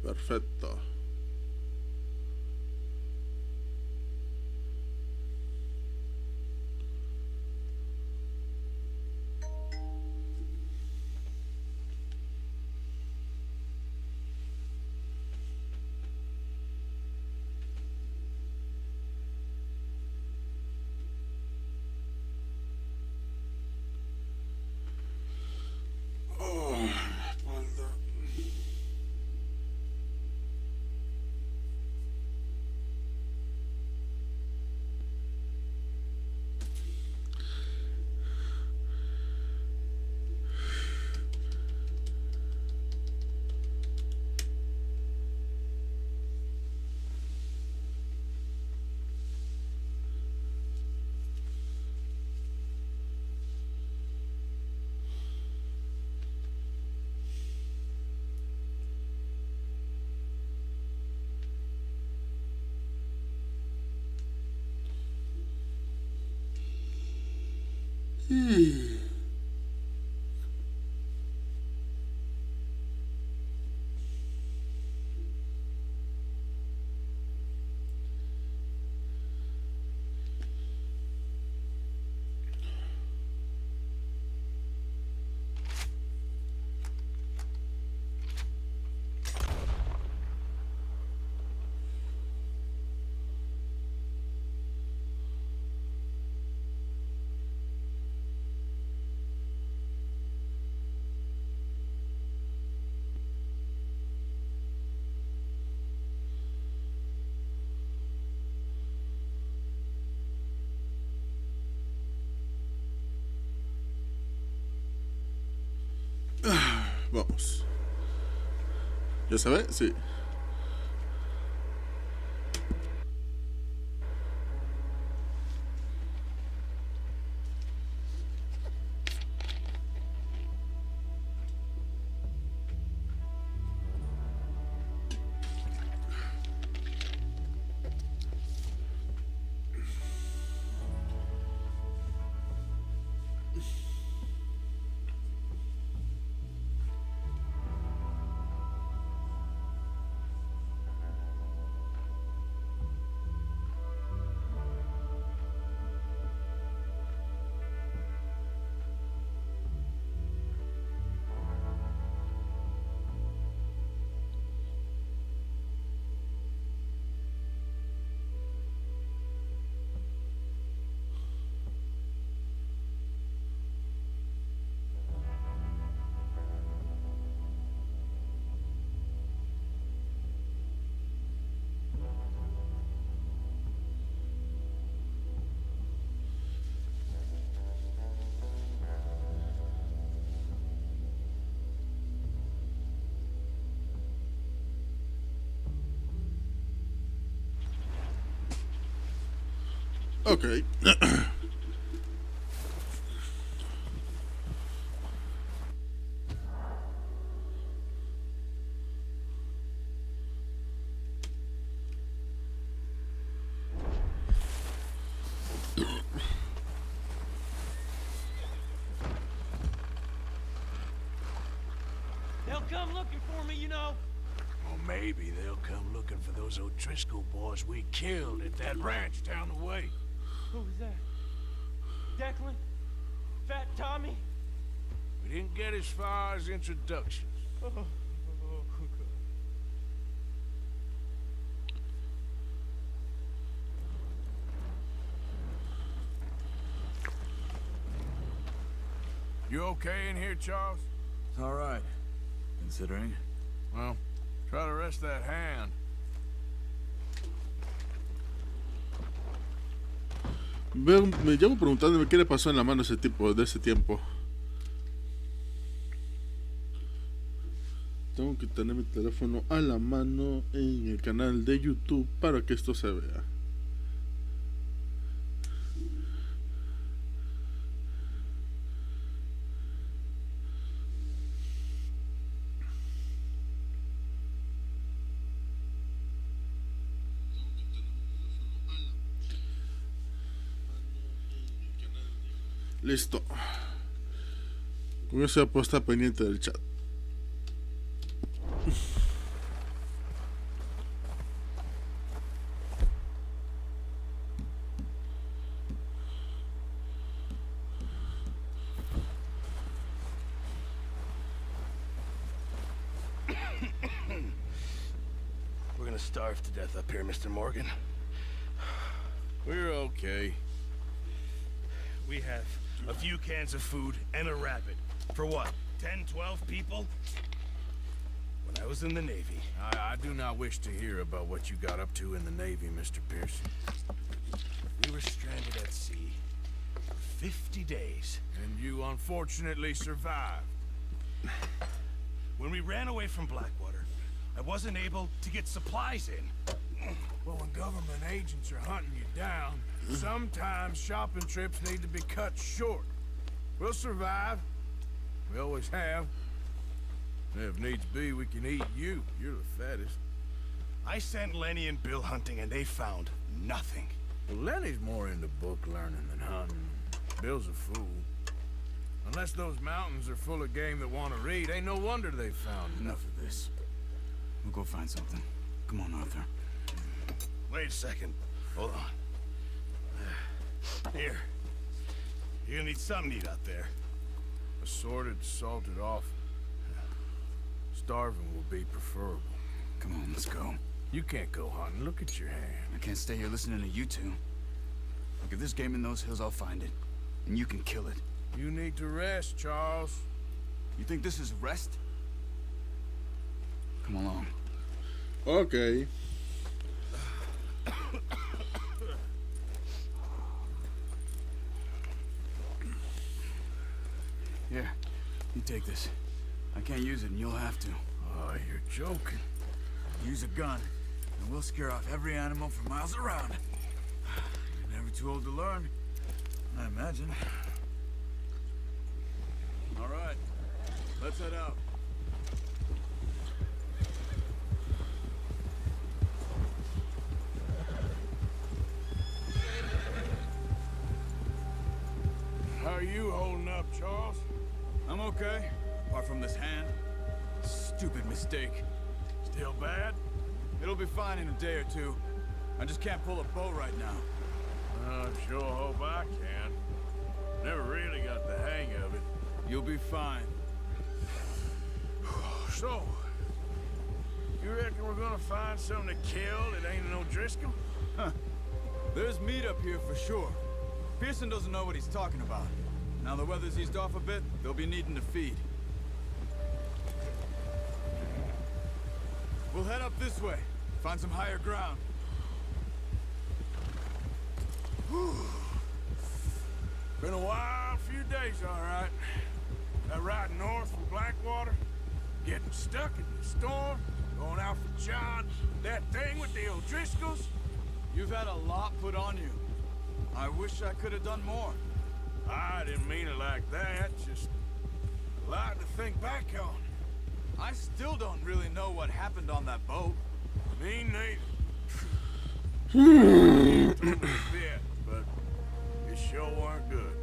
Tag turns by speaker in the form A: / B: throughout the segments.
A: Perfecto. Vamos. ¿Ya se ve? Sí. Ok.
B: They'll come looking for me, you know.
C: Or maybe they'll come looking for those O'Driscoll boys we killed at that ranch down the way.
B: Who was that? Declan? Fat Tommy?
C: We didn't get as far as introductions.
B: Oh.
C: You okay in here, Charles?
D: All right, considering.
C: Well, try to rest that hand.
A: Me llevo preguntándome qué le pasó en la mano a ese tipo de ese tiempo. Tengo que tener mi teléfono a la mano en el canal de YouTube para que esto se vea. Listo. Con eso ya puedo estar pendiente del chat.
E: gonna starve to death up here, Mr. Morgan.
C: We're okay.
E: We have a few cans of food and a rabbit. For what, 10, 12 people? When I was in the Navy.
C: I do not wish to hear about what you got up to in the Navy, Mr. Pearson.
E: We were stranded at sea for 50 days.
C: And you unfortunately survived.
E: When we ran away from Blackwater, I wasn't able to get supplies in.
C: Well, when government agents are hunting you down, sometimes shopping trips need to be cut short. We'll survive. We always have. And if needs be, we can eat you. You're the fattest.
E: I sent Lenny and Bill hunting, and they found nothing.
C: Well, Lenny's more into book learning than hunting. Bill's a fool. Unless those mountains are full of game that want to read, ain't no wonder they found
D: Enough
C: nothing.
D: of this. We'll go find something. Come on, Arthur.
E: Wait a second. Hold on. Here. You're gonna need something to eat out there.
C: Assorted, salted off. Starving will be preferable.
D: Come on, let's go.
C: You can't go hunting. Look at your hand.
D: I can't stay here listening to you two. Look, if there's game in those hills, I'll find it. And you can kill it.
C: You need to rest, Charles.
D: You think this is rest? Come along.
A: Ok.
D: Here, you take this. I can't use it, and you'll have to.
C: Oh, you're joking.
D: Use a gun, and we'll scare off every animal for miles around. You're never too old to learn, I imagine. All right, let's head out.
C: How are you holding up, Charles?
D: I'm okay, apart from this hand. Stupid mistake.
C: Still bad?
D: It'll be fine in a day or two. I just can't pull a bow right now.
C: I sure hope I can. Never really got the hang of it.
D: You'll be fine.
C: So, you reckon we're gonna find something to kill that ain't no Driscoll?
D: Huh. There's meat up here for sure. Pearson doesn't know what he's talking about. Now the weather's eased off a bit, they'll be needing to feed. We'll head up this way. Find some higher ground.
C: Whew. Been a wild few days, all right. That ride north from Blackwater, getting stuck in the storm, going out for John, that thing with the O'Driscolls.
D: You've had a lot put on you. I wish I could have done more.
C: I didn't mean it like that, just a lot to think back on.
D: I still don't really know what happened on that boat.
C: Me neither. You told me a bit, but it sure weren't good.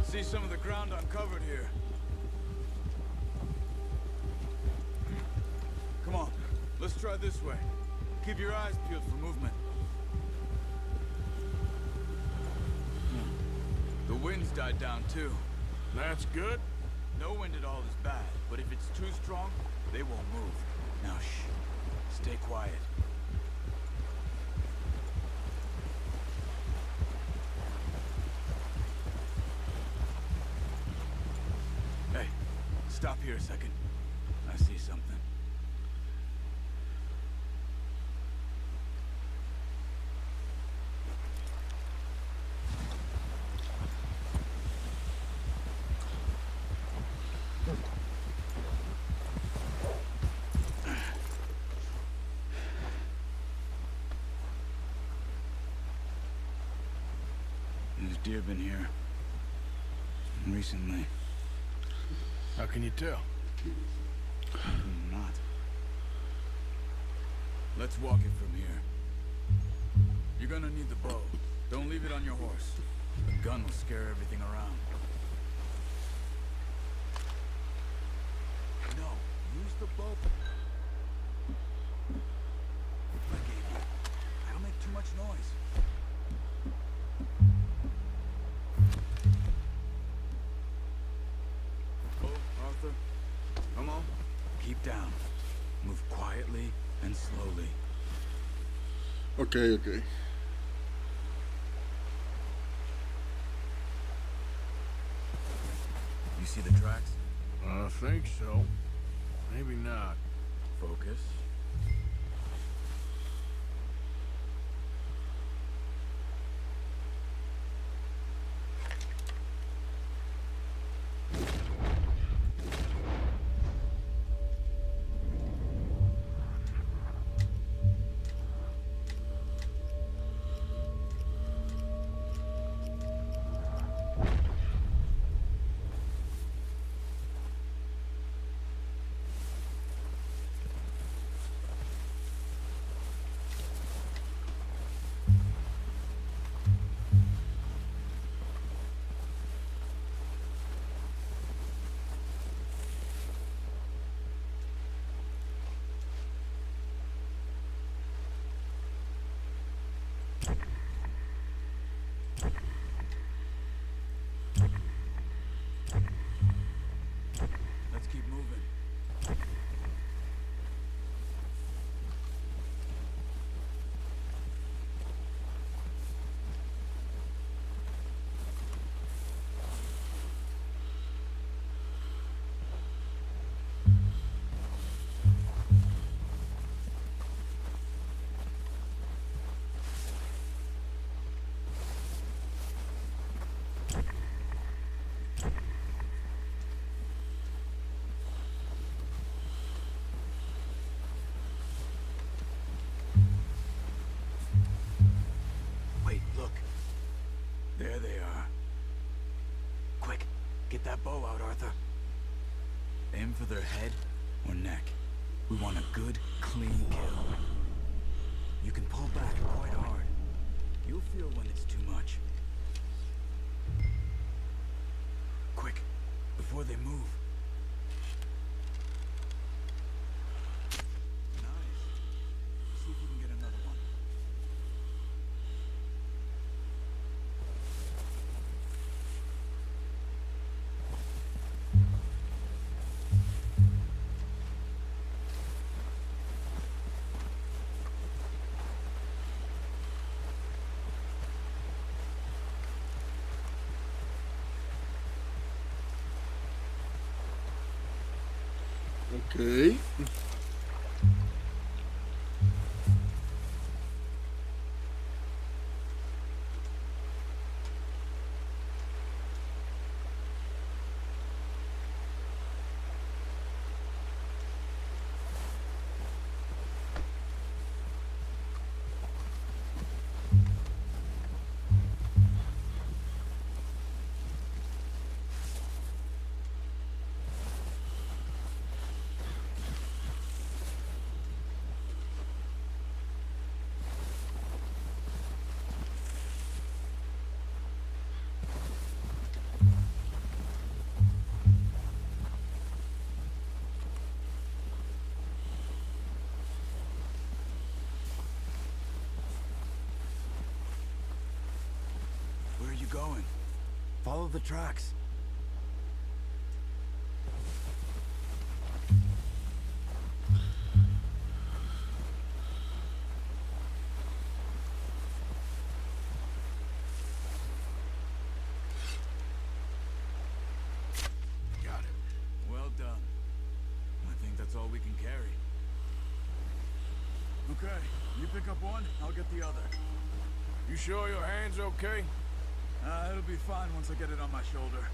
D: See some of the ground uncovered here. Come on, let's try this way. Keep your eyes peeled for movement. The wind's died down too.
C: That's good.
D: No wind at all is bad, but if it's too strong, they won't move. Now shh, stay quiet. Hey, stop here a second. I see something. deer been here recently.
C: How can you tell?
D: Not. Let's walk it from here. You're gonna need the bow. Don't leave it on your horse. The gun will scare everything around. No, use the bow I gave you. That'll make too much noise. Oh, Arthur. Come on. Keep down. Move quietly and slowly.
A: Ok, ok.
D: You see the tracks?
C: I think so. Maybe not.
D: Focus. Let's keep moving. Wait, look. There they are. Quick, get that bow out, Arthur. Aim for their head or neck. We want a good, clean kill. You can pull back quite hard. You'll feel when it's too much. Quick, before they move. Nice. See if you can get another one.
A: Ok.
D: Where are you going? Follow the tracks.
C: Got it.
D: Well done. I think that's all we can carry. Okay, you pick up one, I'll get the other.
C: You sure your hand's okay?
D: It'll be fine once I get it on my shoulder.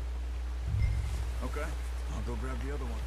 D: Okay, I'll go grab the other one.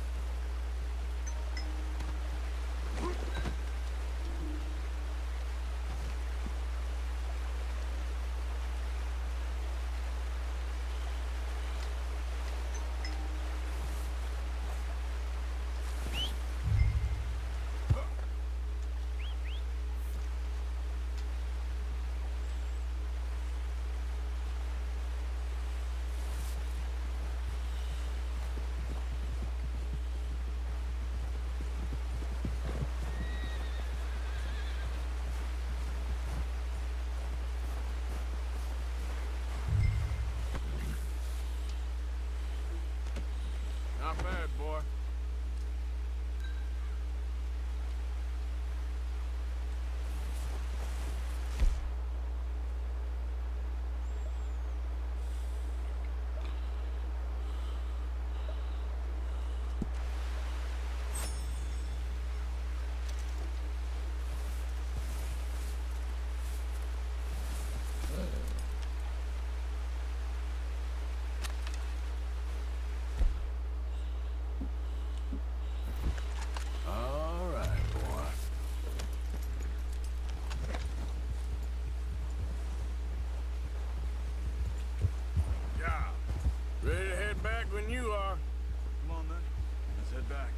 C: back.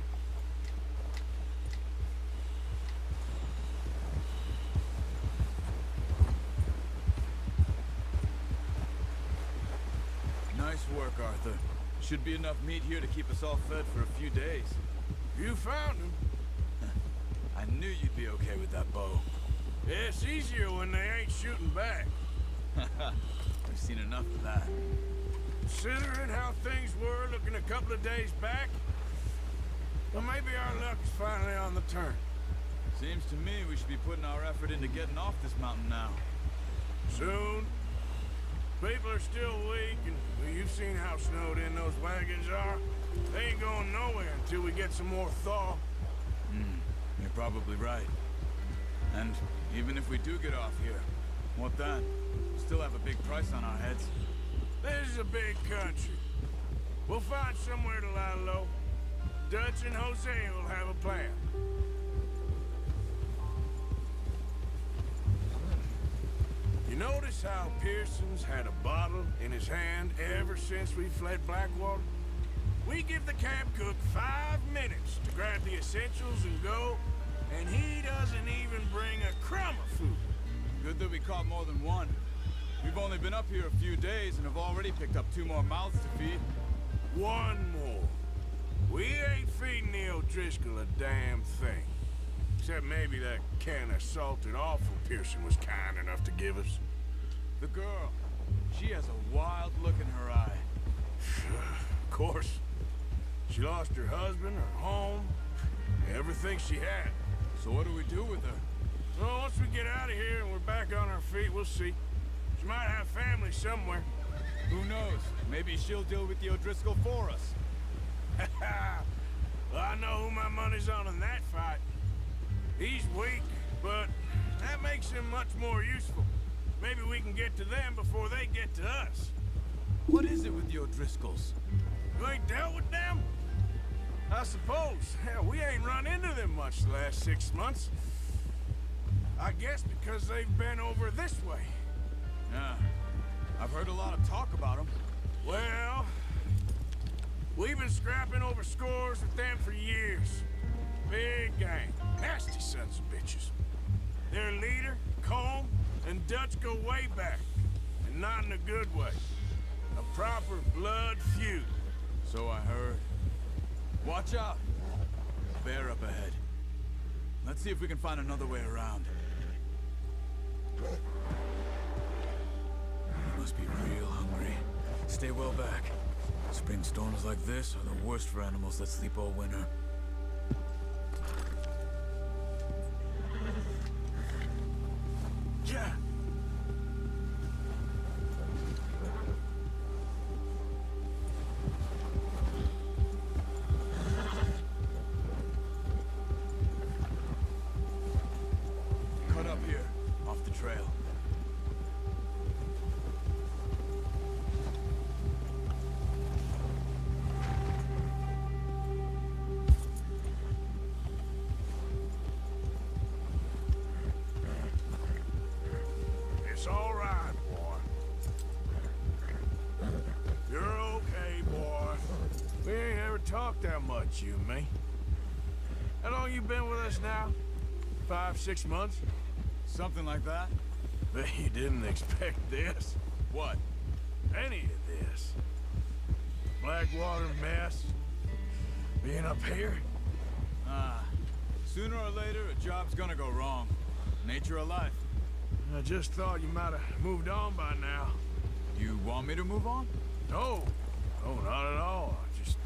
D: Nice work, Arthur. Should be enough meat here to keep us all fed for a few days.
C: You found him.
D: I knew you'd be okay with that bow.
C: Yeah, it's easier when they ain't shooting back.
D: We've seen enough of that.
C: Considering how things were looking a couple of days back, well, maybe our luck is finally on the turn.
D: Seems to me we should be putting our effort into getting off this mountain now.
C: Soon. People are still weak, and well, you've seen how snowed in those wagons are. They ain't going nowhere until we get some more thaw.
D: You're probably right. And even if we do get off here, what then? We still have a big price on our heads.
C: This is a big country. We'll find somewhere to lie low. Dutch and Jose will have a plan. You notice how Pearson's had a bottle in his hand ever since we fled Blackwater? We give the camp cook 5 minutes to grab the essentials and go, and he doesn't even bring a crumb of food.
D: Good that we caught more than one. We've only been up here a few days and have already picked up 2 more mouths to feed.
C: 1 more. We ain't feeding the O'Driscoll a damn thing. Except maybe that can of salted offal Pearson was kind enough to give us.
D: The girl, she has a wild look in her eye.
C: Of course. She lost her husband, her home, everything she had.
D: So what do we do with her?
C: Well, once we get out of here and we're back on our feet, we'll see. She might have family somewhere.
D: Who knows? Maybe she'll deal with the O'Driscoll for us.
C: Well, I know who my money's on in that fight. He's weak, but that makes him much more useful. Maybe we can get to them before they get to us.
D: What is it with the O'Driscolls?
C: You ain't dealt with them? I suppose. Hell, we ain't run into them much the last 6 months. I guess because they've been over this way.
D: Yeah. I've heard a lot of talk about them.
C: Well, we've been scrapping over scores with them for years. Big gang. Nasty sons of bitches. Their leader, Combe, and Dutch go way back. And not in a good way. A proper blood feud.
D: So I heard. Watch out. Bear up ahead. Let's see if we can find another way around. You must be real hungry. Stay well back. Spring storms like this are the worst for animals that sleep all winter.
C: Yeah.
D: Cut up here, off the trail.
C: It's all right, boy. You're okay, boy. We ain't ever talked that much, you and me. How long you been with us now? 5, 6 months?
D: Something like that?
C: Bet you didn't expect this.
D: What?
C: Any of this. Blackwater mess. Being up here.
D: Sooner or later, a job's gonna go wrong. Nature of life.
C: I just thought you might have moved on by now.
D: You want me to move on?
C: No. No, not at all. I just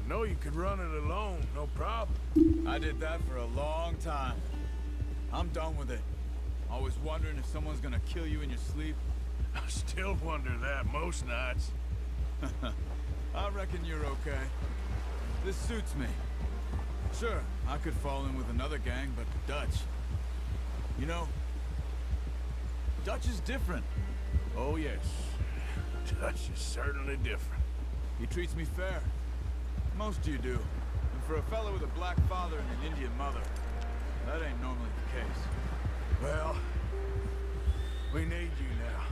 C: know you could run it alone, no problem.
D: I did that for a long time. I'm done with it. Always wondering if someone's gonna kill you in your sleep.
C: I still wonder that most nights.
D: I reckon you're okay. This suits me. Sure, I could fall in with another gang, but Dutch... You know, Dutch is different.
C: Oh, yes. Dutch is certainly different.
D: He treats me fair. Most of you do. And for a fellow with a black father and an Indian mother, that ain't normally the case.
C: Well, we need you now.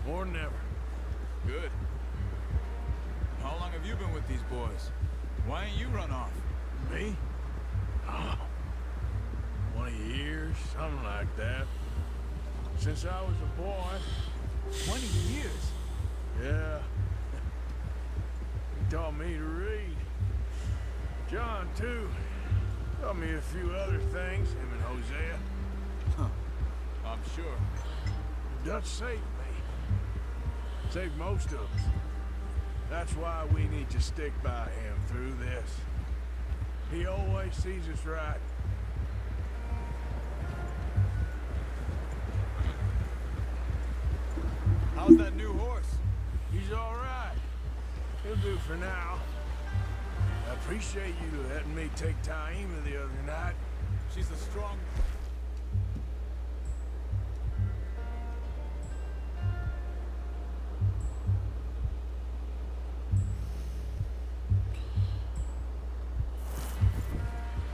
C: More than ever.
D: Good. How long have you been with these boys? Why ain't you run off?
C: Me? Oh, 20 years, something like that. Since I was a boy.
D: 20 years?
C: Yeah. He taught me to read. John, too. Taught me a few other things, him and Hosea.
D: Huh. I'm sure.
C: The Dutch saved me. Saved most of us. That's why we need to stick by him through this. He always sees us right.
D: How's that new horse?
C: He's all right. He'll do for now. I appreciate you letting me take Taima the other night.
D: She's a strong...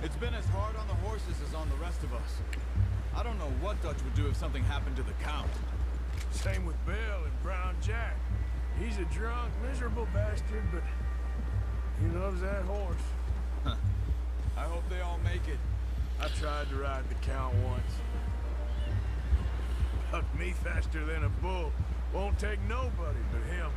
D: It's been as hard on the horses as on the rest of us. I don't know what Dutch would do if something happened to the Count.
C: Same with Bill and Brown Jack. He's a drunk, miserable bastard, but he loves that horse.
D: Huh. I hope they all make it.
C: I tried to ride the Count once. Bucked me faster than a bull. Won't take nobody but him.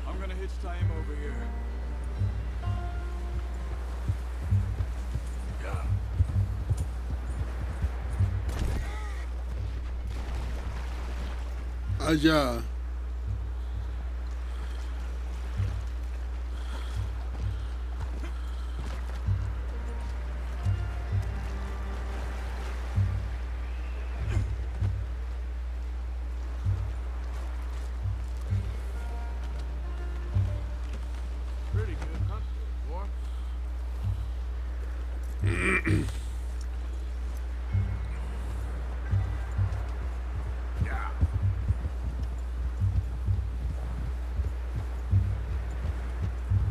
D: I'm gonna hitch tie him over here.
C: Yeah.
A: Allá.
C: Pretty good hunt there, boy. Yeah.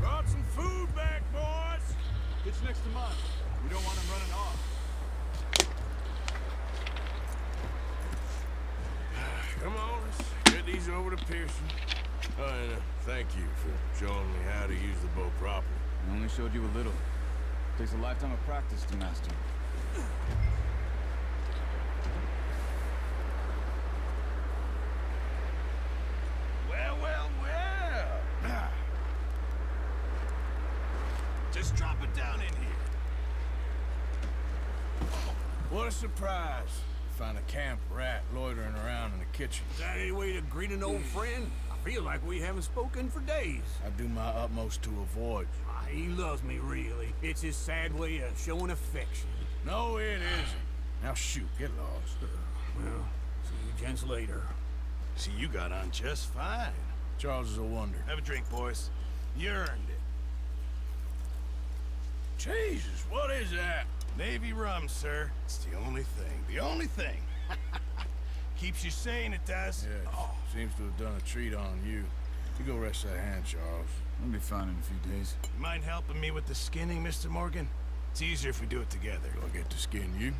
C: Brought some food back, boys.
D: Hitch next to mine. We don't want him running off.
C: Come on, let's get these over to Pearson. Oh, and thank you for showing me how to use the bow properly.
D: I only showed you a little. Takes a lifetime of practice to master.
E: Well, well, well. Just drop it down in here.
C: What a surprise. Find a camp rat loitering around in the kitchen.
F: Is that any way to greet an old friend? I feel like we haven't spoken for days.
C: I do my utmost to avoid you.
F: He loves me, really. It's his sad way of showing affection.
C: No, it isn't. Now shoot, get lost.
F: Well, see you gents later.
E: See, you got on just fine.
C: Charles is a wonder.
E: Have a drink, boys. You earned it.
C: Jesus, what is that?
E: Navy rum, sir. It's the only thing. The only thing. Keeps you sane, it does.
C: Yes, seems to have done a treat on you. You go rest that hand, Charles.
D: I'll be fine in a few days.
E: You mind helping me with the skinning, Mr. Morgan? It's easier if we do it together.
C: Do I get to skin you?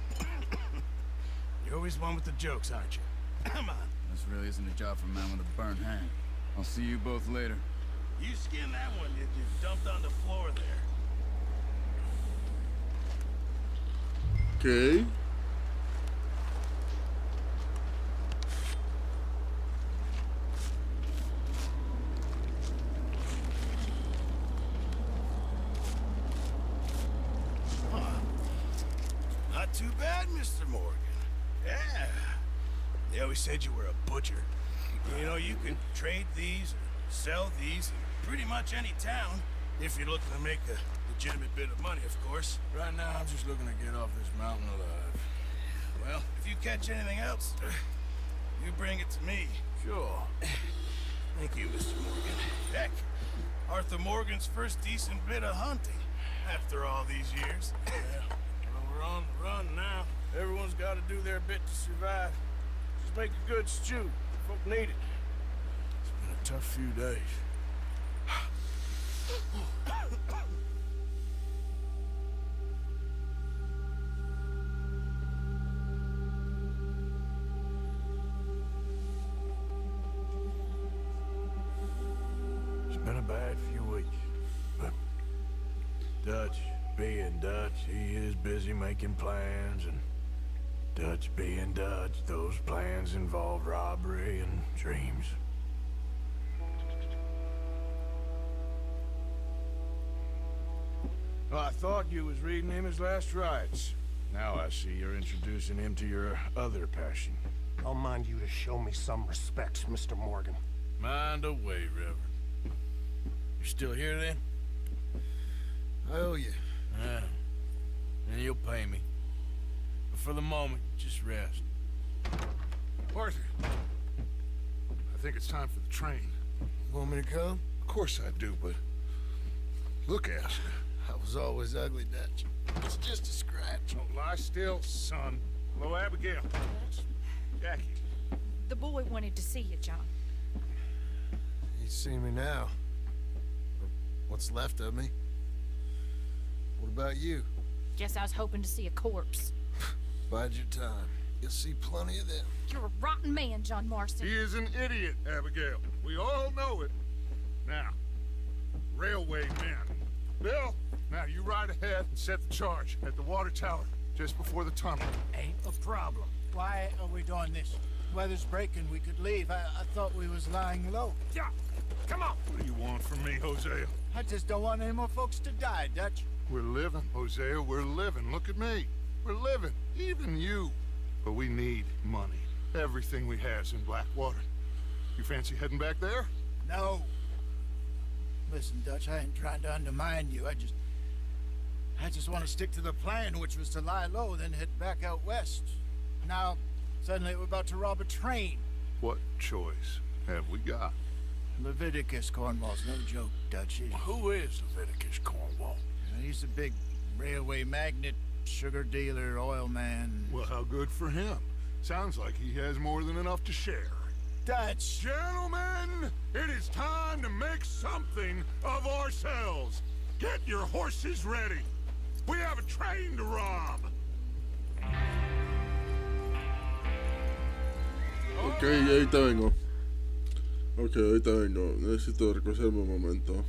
E: You're always one with the jokes, aren't you? Come on.
D: This really isn't a job for a man with a burnt hand. I'll see you both later.
E: You skinned that one, did you? Dumped on the floor there.
A: Ok.
E: Not too bad, Mr. Morgan. Yeah. They always said you were a butcher. You know, you can trade these or sell these in pretty much any town if you're looking to make a legitimate bit of money, of course.
C: Right now, I'm just looking to get off this mountain alive.
E: Well, if you catch anything else, you bring it to me.
C: Sure.
E: Thank you, Mr. Morgan. Heck, Arthur Morgan's first decent bit of hunting after all these years.
C: Yeah, well, we're on the run now. Everyone's got to do their bit to survive. Just make a good stew. Folk need it. It's been a tough few days. It's been a bad few weeks, but Dutch being Dutch, he is busy making plans, and Dutch being Dutch, those plans involve robbery and dreams. Well, I thought you was reading him his last rites. Now I see you're introducing him to your other passion.
G: I'll mind you to show me some respect, Mr. Morgan.
C: Mind away, Reverend. You still here then?
E: I owe you.
C: Yeah. And you'll pay me. But for the moment, just rest.
H: Arthur, I think it's time for the train.
E: Want me to come?
H: Of course I do, but look at you.
E: I was always ugly, Dutch. It's just a scratch.
H: Don't lie still, son. Hello, Abigail. Jackie.
I: The boy wanted to see you, John.
E: You see me now. Or what's left of me. What about you?
I: Guess I was hoping to see a corpse.
E: Bide your time. You'll see plenty of them.
I: You're a rotten man, John Marston.
H: He is an idiot, Abigail. We all know it. Now, railway men. Bill, now you ride ahead and set the charge at the water tower just before the tunnel.
F: Ain't a problem. Why are we doing this? Weather's breaking, we could leave. I thought we was lying low. Yeah, come on.
H: What do you want from me, Hosea?
F: I just don't want any more folks to die, Dutch.
H: We're living, Hosea, we're living. Look at me. We're living, even you. But we need money. Everything we has in Blackwater. You fancy heading back there?
F: No. Listen, Dutch, I ain't trying to undermine you. I just want to stick to the plan, which was to lie low, then head back out west. Now, suddenly we're about to rob a train.
H: What choice have we got?
F: Leviticus Cornwall's no joke, Dutch.
C: Who is Leviticus Cornwall?
F: He's a big railway magnate, sugar dealer, oil man.
H: Well, how good for him. Sounds like he has more than enough to share.
F: Dutch!
H: Gentlemen, it is time to make something of ourselves. Get your horses ready. We have a train to rob.
A: Ok, ahorita vengo. Ok, ahorita vengo. Necesito recogerme un momento.